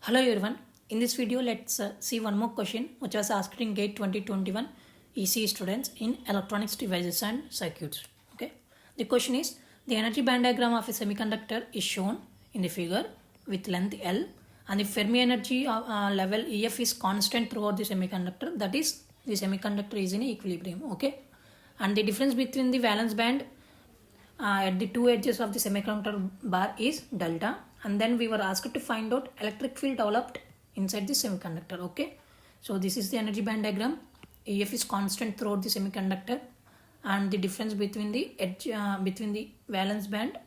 Hello everyone. In this video, let's see one more question which was asked in GATE 2021 ECE students in electronics devices and circuits. Okay. The question is the energy band diagram of a semiconductor is shown in the figure with length L and the Fermi energy level EF is constant throughout the semiconductor. That is, the semiconductor is in equilibrium. Okay. And the difference between the valence band at the two edges of the semiconductor bar is delta, and then we were asked to find out electric field developed inside the semiconductor. Okay, so this is the energy band diagram. EF is constant throughout the semiconductor, and the difference between the edge between the valence band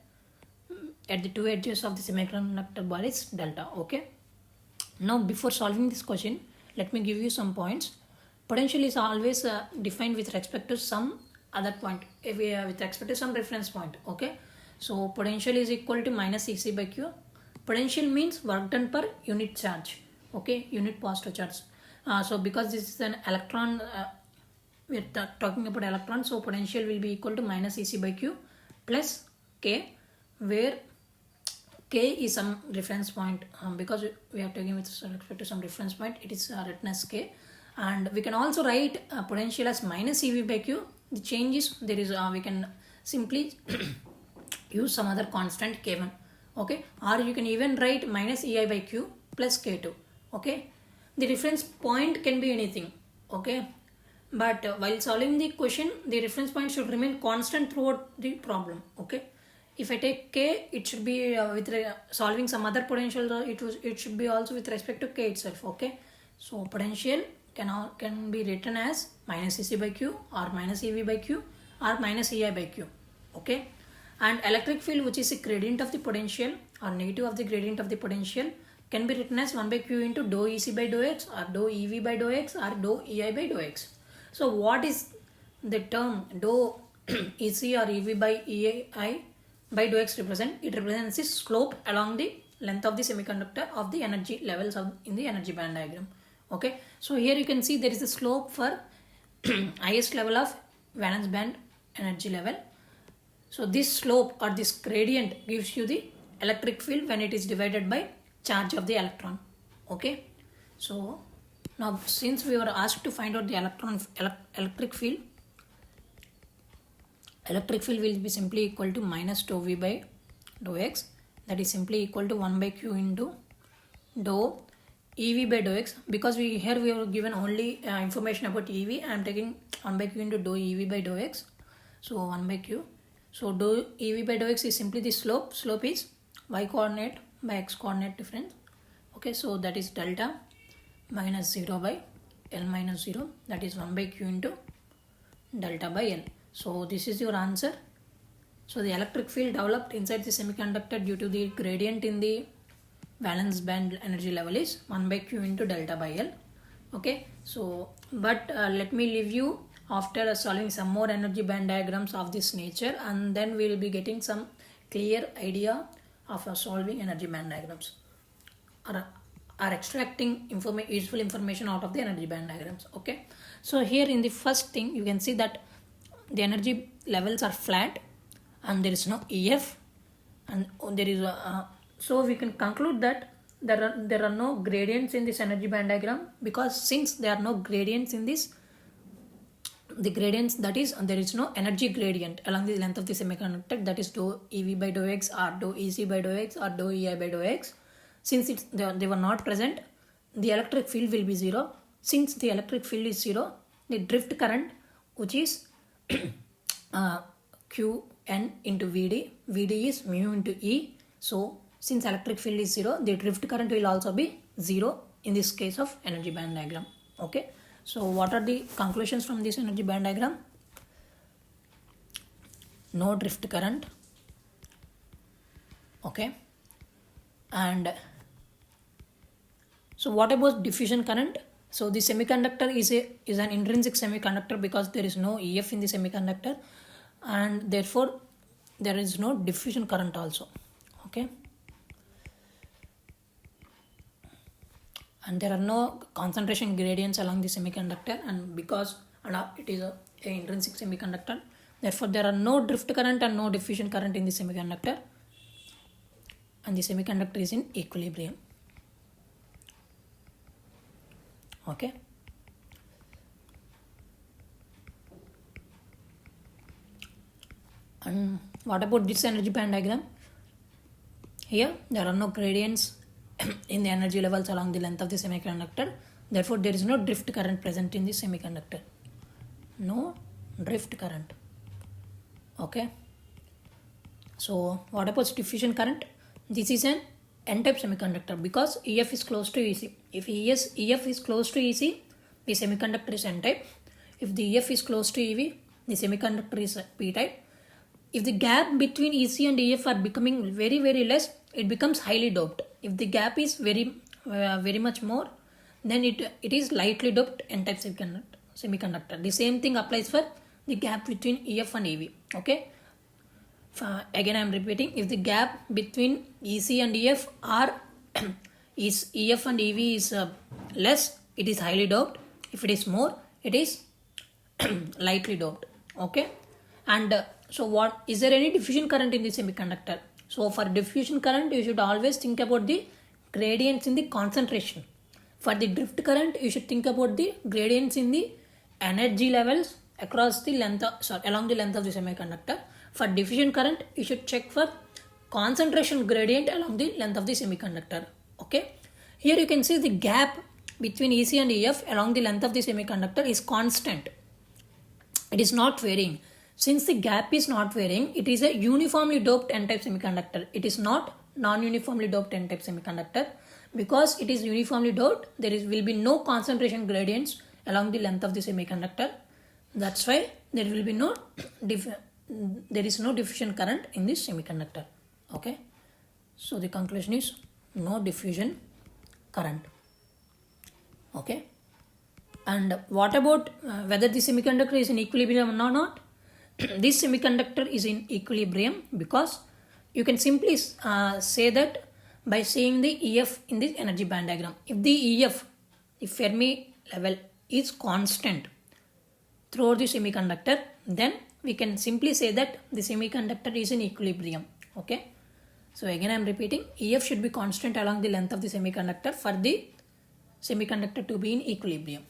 at the two edges of the semiconductor bar is delta. Okay, now before solving this question, let me give you some points. Potential is always defined with respect to some other point, with respect to some reference point. Okay, so potential is equal to minus EC by Q. Potential means work done per unit charge. Okay, unit positive charge. So because this is an electron, we're talking about electron, so potential will be equal to minus EC by Q plus K, where K is some reference point. Because we are taking with respect to some reference point, it is written as K. And we can also write potential as minus EV by Q. The change is there is we can simply use some other constant K1. Okay, or you can even write minus EI by Q plus K2. Okay, the reference point can be anything. Okay, but while solving the question, the reference point should remain constant throughout the problem. Okay, if I take K, it should be with solving some other potential. It should be also with respect to K itself. Okay, so potential can be written as minus EC by Q or minus EV by Q or minus EI by Q. Okay, and electric field, which is a gradient of the potential or negative of the gradient of the potential, can be written as 1 by Q into dou EC by dou X or dou EV by dou X or dou EI by dou X. So what is the term dou EC or EV by EI by dou X represent? It represents the slope along the length of the semiconductor of the energy levels in the energy band diagram. Okay, so here you can see there is a slope for highest level of valence band energy level. So this slope or this gradient gives you the electric field when it is divided by charge of the electron. Okay, so now since we were asked to find out the electric field will be simply equal to minus dou V by dou X, that is simply equal to 1 by Q into dou EV by dou X. Because we were given only information about EV, I am taking 1 by Q into dou EV by dou X. So 1 by Q. So dou EV by dou X is simply the slope. Slope is y coordinate by x coordinate difference. Okay, so that is delta minus 0 by L minus 0. That is 1 by Q into delta by L. So this is your answer. So the electric field developed inside the semiconductor due to the gradient in the valence band energy level is 1 by Q into delta by L. Okay, so but let me leave you after solving some more energy band diagrams of this nature, and then we will be getting some clear idea of solving energy band diagrams or extracting useful information out of the energy band diagrams. Okay, so here in the first thing you can see that the energy levels are flat and there is no EF, and there is so we can conclude that there are no gradients in this energy band diagram, because since there are no gradients in this, the gradients, that is, there is no energy gradient along the length of the semiconductor, that is dou EV by dou X or dou EC by dou X or dou EI by dou X. Since they were not present, the electric field will be 0. Since the electric field is 0, the drift current, which is Qn into Vd is mu into E. So since electric field is 0, the drift current will also be 0 in this case of energy band diagram. Okay, so what are the conclusions from this energy band diagram? No drift current. Okay, and so what about diffusion current? So the semiconductor is an intrinsic semiconductor because there is no EF in the semiconductor, and therefore there is no diffusion current also. Okay, and there are no concentration gradients along the semiconductor, and because it is a intrinsic semiconductor, therefore there are no drift current and no diffusion current in the semiconductor, and the semiconductor is in equilibrium. Okay. And what about this energy band diagram? Here there are no gradients in the energy levels along the length of the semiconductor. Therefore, there is no drift current present in the semiconductor. No drift current. Okay. So what about diffusion current? This is an N-type semiconductor because EF is close to EC. If EF is close to EC, the semiconductor is N-type. If the EF is close to EV, the semiconductor is P-type. If the gap between EC and EF are becoming very less, it becomes highly doped. If the gap is very much more, then it is lightly doped N-type semiconductor. The same thing applies for the gap between EF and EV. Okay. Again I am repeating, if the gap between EC and EF are is EF and EV is less, it is highly doped. If it is more, it is lightly doped. Okay. And so what is there any diffusion current in the semiconductor? So for diffusion current, you should always think about the gradients in the concentration. For the drift current, you should think about the gradients in the energy levels across the length along the length of the semiconductor. For diffusion current, you should check for concentration gradient along the length of the semiconductor. Okay. Here you can see the gap between EC and EF along the length of the semiconductor is constant. It is not varying. Since the gap is not varying, it is a uniformly doped N-type semiconductor. It is not non-uniformly doped N-type semiconductor. Because it is uniformly doped, will be no concentration gradients along the length of the semiconductor. That's why there will be no diffusion current in this semiconductor. Okay. So the conclusion is no diffusion current. Okay. And what about whether the semiconductor is in equilibrium or not? This semiconductor is in equilibrium because you can simply say that by seeing the EF in the energy band diagram. If the EF, the Fermi level, is constant throughout the semiconductor, then we can simply say that the semiconductor is in equilibrium. Okay. So again I am repeating, EF should be constant along the length of the semiconductor for the semiconductor to be in equilibrium.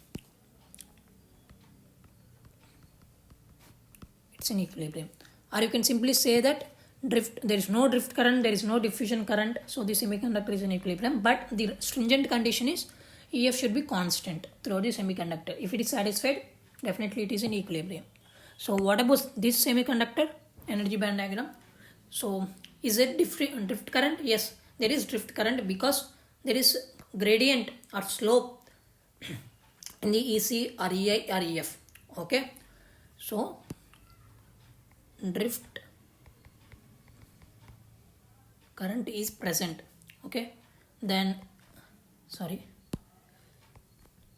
It's in equilibrium. Or you can simply say that there is no drift current, there is no diffusion current, so the semiconductor is in equilibrium, but the stringent condition is EF should be constant throughout the semiconductor. If it is satisfied, definitely it is in equilibrium. So what about this semiconductor energy band diagram? So is it drift current? Yes, there is drift current because there is gradient or slope in the EC or EI or EF. Okay. So drift current is present. Okay. Then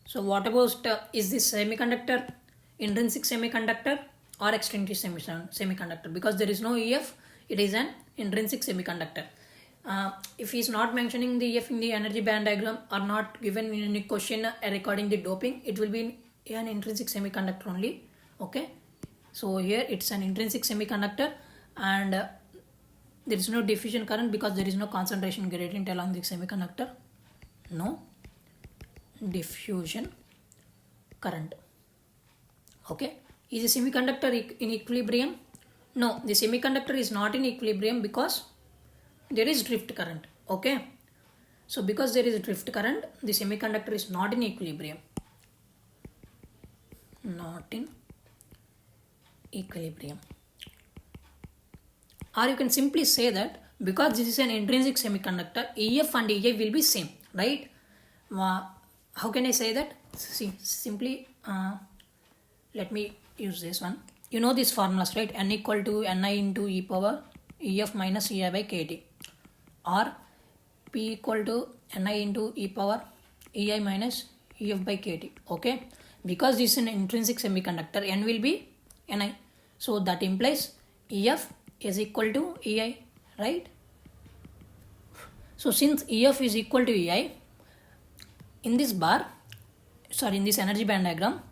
so what about is this semiconductor intrinsic semiconductor or extrinsic semiconductor? Because there is no EF, it is an intrinsic semiconductor. If he is not mentioning the EF in the energy band diagram or not given in any question regarding the doping, it will be an intrinsic semiconductor only. Okay. So here it's an intrinsic semiconductor and there is no diffusion current because there is no concentration gradient along the semiconductor. No diffusion current. Okay. Is the semiconductor in equilibrium? No, the semiconductor is not in equilibrium because there is drift current. Okay. So because there is drift current, the semiconductor is not in equilibrium. Not in equilibrium. Or you can simply say that because this is an intrinsic semiconductor, EF and EI will be same, right? How can I say that? See, simply let me use this one. You know these formulas, right? N equal to Ni into e power EF minus EI by kT, or P equal to Ni into e power EI minus EF by kT. Okay, because this is an intrinsic semiconductor, N will be Ni, so that implies EF is equal to EI, right? So since EF is equal to EI, in this in this energy band diagram,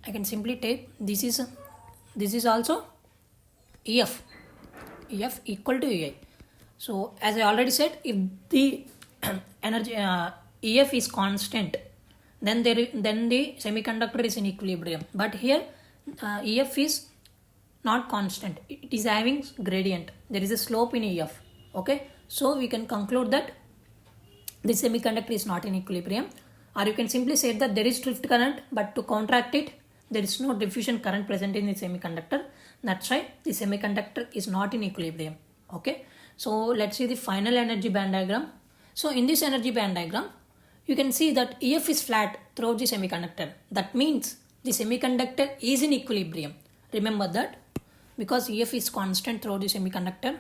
I can simply take this is also EF equal to EI. So as I already said, if the energy EF is constant, then then the semiconductor is in equilibrium. But here EF is not constant, it is having gradient, there is a slope in EF. Okay, so we can conclude that the semiconductor is not in equilibrium, or you can simply say that there is drift current, but to counteract it, there is no diffusion current present in the semiconductor. That's why the semiconductor is not in equilibrium. Okay, so let's see the final energy band diagram. So in this energy band diagram, you can see that EF is flat throughout the semiconductor. That means the semiconductor is in equilibrium. Remember that, because EF is constant throughout the semiconductor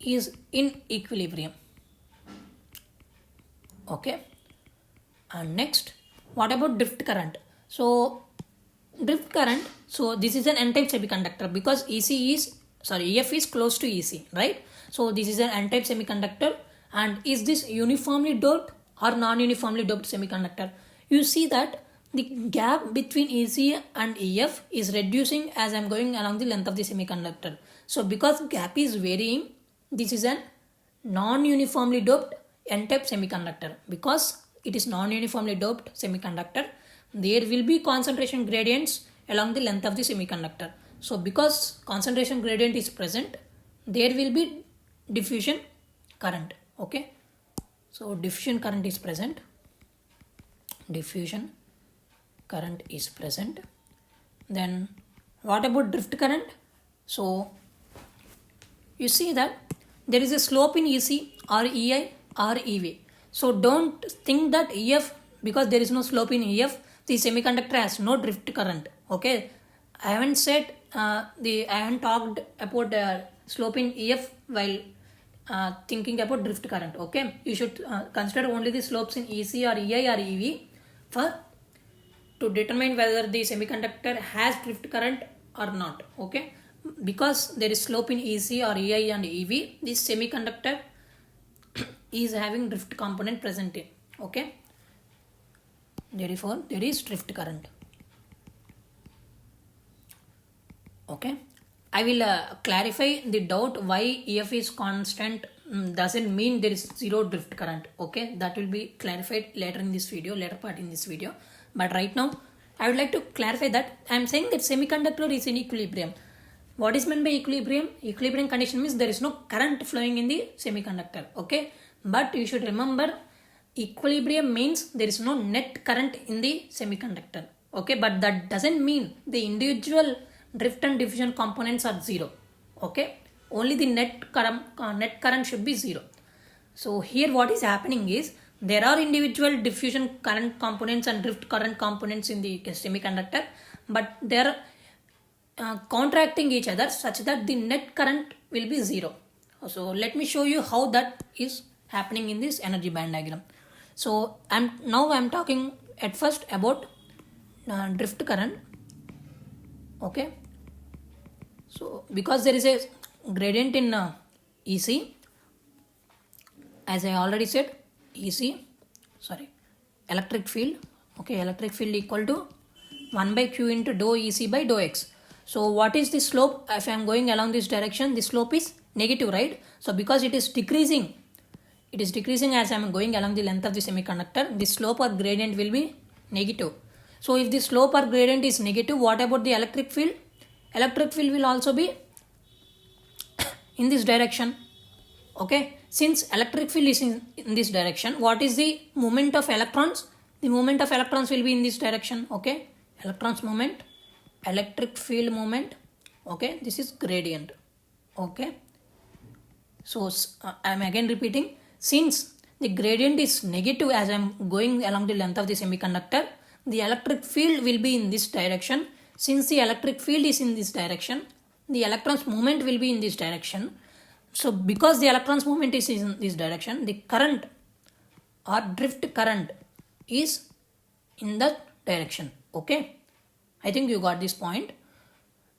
is in equilibrium. Okay, and next, what about drift current? So drift current, so this is an n-type semiconductor because EF is close to EC, right? So this is an n-type semiconductor, and is this uniformly doped or non-uniformly doped semiconductor? You see that the gap between EC and EF is reducing as I am going along the length of the semiconductor. So because gap is varying, this is an non-uniformly doped n-type semiconductor. Because it is non-uniformly doped semiconductor, there will be concentration gradients along the length of the semiconductor. So because concentration gradient is present, there will be diffusion current. Okay, so diffusion current is present. Then what about drift current? So you see that there is a slope in EC or EI or EV. So don't think that EF, because there is no slope in EF, the semiconductor has no drift current. Okay, I haven't said I haven't talked about slope in EF while thinking about drift current. Okay, you should consider only the slopes in EC or EI or EV to determine whether the semiconductor has drift current or not. Okay, because there is slope in EC or EI and EV, this semiconductor is having drift component present in. Okay, therefore there is drift current. Okay, I will clarify the doubt why EF is constant doesn't mean there is zero drift current. Okay, that will be clarified later part in this video. But right now I would like to clarify that I am saying that semiconductor is in equilibrium. What is meant by equilibrium? Equilibrium condition means there is no current flowing in the semiconductor. Okay, but you should remember, equilibrium means there is no net current in the semiconductor. Okay, but that doesn't mean the individual drift and diffusion components are zero. Okay, only the net current should be zero. So here what is happening is there are individual diffusion current components and drift current components in the semiconductor, but they are counteracting each other such that the net current will be zero. So let me show you how that is happening in this energy band diagram. So I'm talking at first about drift current. Okay, so because there is a gradient in EC, as I already said, electric field. Okay, electric field equal to 1 by q into dou EC by dou x. So what is the slope? If I am going along this direction, the slope is negative, right? So because it is decreasing as I am going along the length of the semiconductor, the slope or gradient will be negative. So if the slope or gradient is negative, what about the electric field? Electric field will also be in this direction. Okay, since electric field is in this direction, what is the movement of electrons? The movement of electrons will be in this direction. Okay, electrons movement, electric field movement. Okay, this is gradient. Okay, so I am again repeating, since the gradient is negative as I am going along the length of the semiconductor, the electric field will be in this direction. Since the electric field is in this direction, the electrons movement will be in this direction. So because the electrons movement is in this direction, the current or drift current is in that direction. Okay, I think you got this point.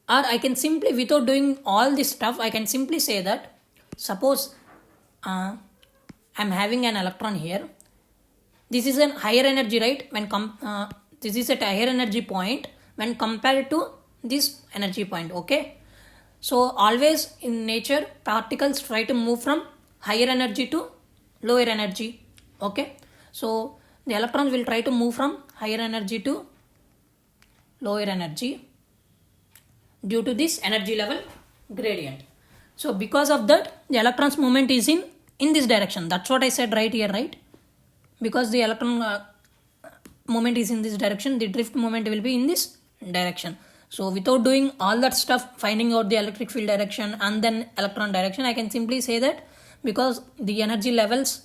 Or I can simply, without doing all this stuff, I can simply say that, suppose I am having an electron here. This is a higher energy, right? This is at a higher energy point when compared to this energy point. Okay, so always in nature, particles try to move from higher energy to lower energy. Okay, so the electrons will try to move from higher energy to lower energy due to this energy level gradient. So because of that, the electrons movement is in this direction. That's what I said right here, right? Because the electron movement is in this direction, the drift movement will be in this direction. So without doing all that stuff, finding out the electric field direction and then electron direction, I can simply say that because the energy levels,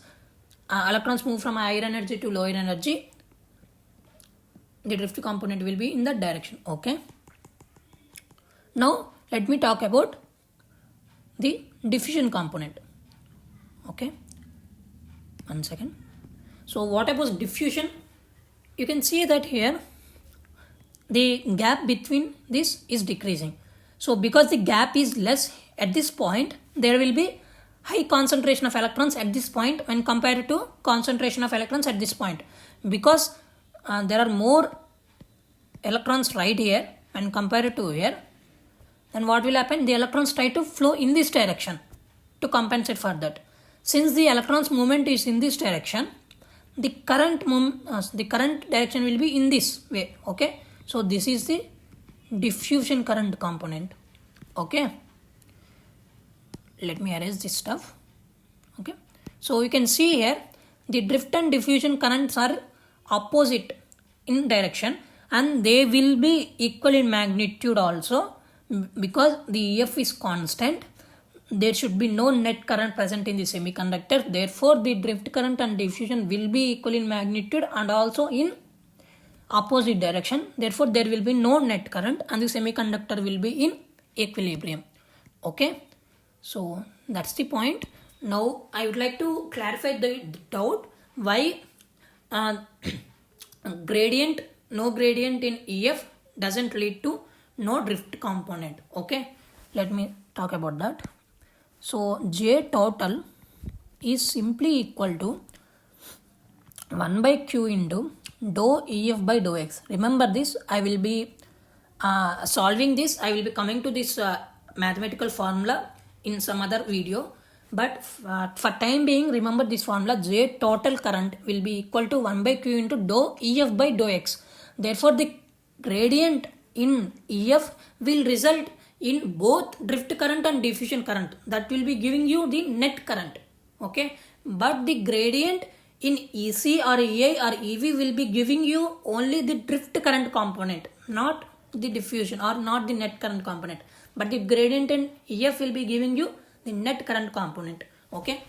electrons move from higher energy to lower energy, the drift component will be in that direction. Okay, now let me talk about the diffusion component. Okay, one second. So what about diffusion? You can see that here the gap between this is decreasing. So because the gap is less at this point, there will be high concentration of electrons at this point when compared to concentration of electrons at this point. Because there are more electrons right here when compared to here, then what will happen? The electrons try to flow in this direction to compensate for that. Since the electrons movement is in this direction, the current direction will be in this way. Okay, so this is the diffusion current component. Okay, let me erase this stuff. Okay, so you can see here the drift and diffusion currents are opposite in direction and they will be equal in magnitude also, because the EF is constant. There should be no net current present in the semiconductor. Therefore, the drift current and diffusion will be equal in magnitude and also in opposite direction. Therefore, there will be no net current and the semiconductor will be in equilibrium. Okay, so that's the point. Now, I would like to clarify the doubt why no gradient in EF doesn't lead to no drift component. Okay, let me talk about that. So J total is simply equal to 1 by Q into dou EF by dou X. Remember this, I will be solving this. I will be coming to this mathematical formula in some other video. But for time being, remember this formula. J total current will be equal to 1 by Q into dou EF by dou X. Therefore, the gradient in EF will result in both drift current and diffusion current. That will be giving you the net current. Okay, but the gradient in EC or EI or EV will be giving you only the drift current component, not the diffusion or not the net current component. But the gradient in EF will be giving you the net current component. Okay,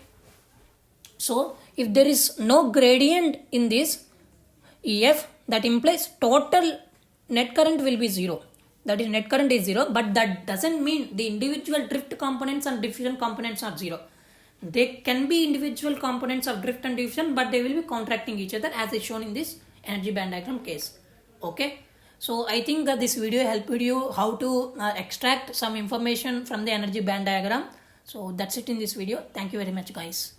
so if there is no gradient in this EF, that implies total net current will be 0. That is, net current is 0, but that doesn't mean the individual drift components and diffusion components are 0. They can be individual components of drift and diffusion, but they will be contracting each other as is shown in this energy band diagram case. Okay, so I think that this video helped you how to extract some information from the energy band diagram. So that's it in this video. Thank you very much, guys.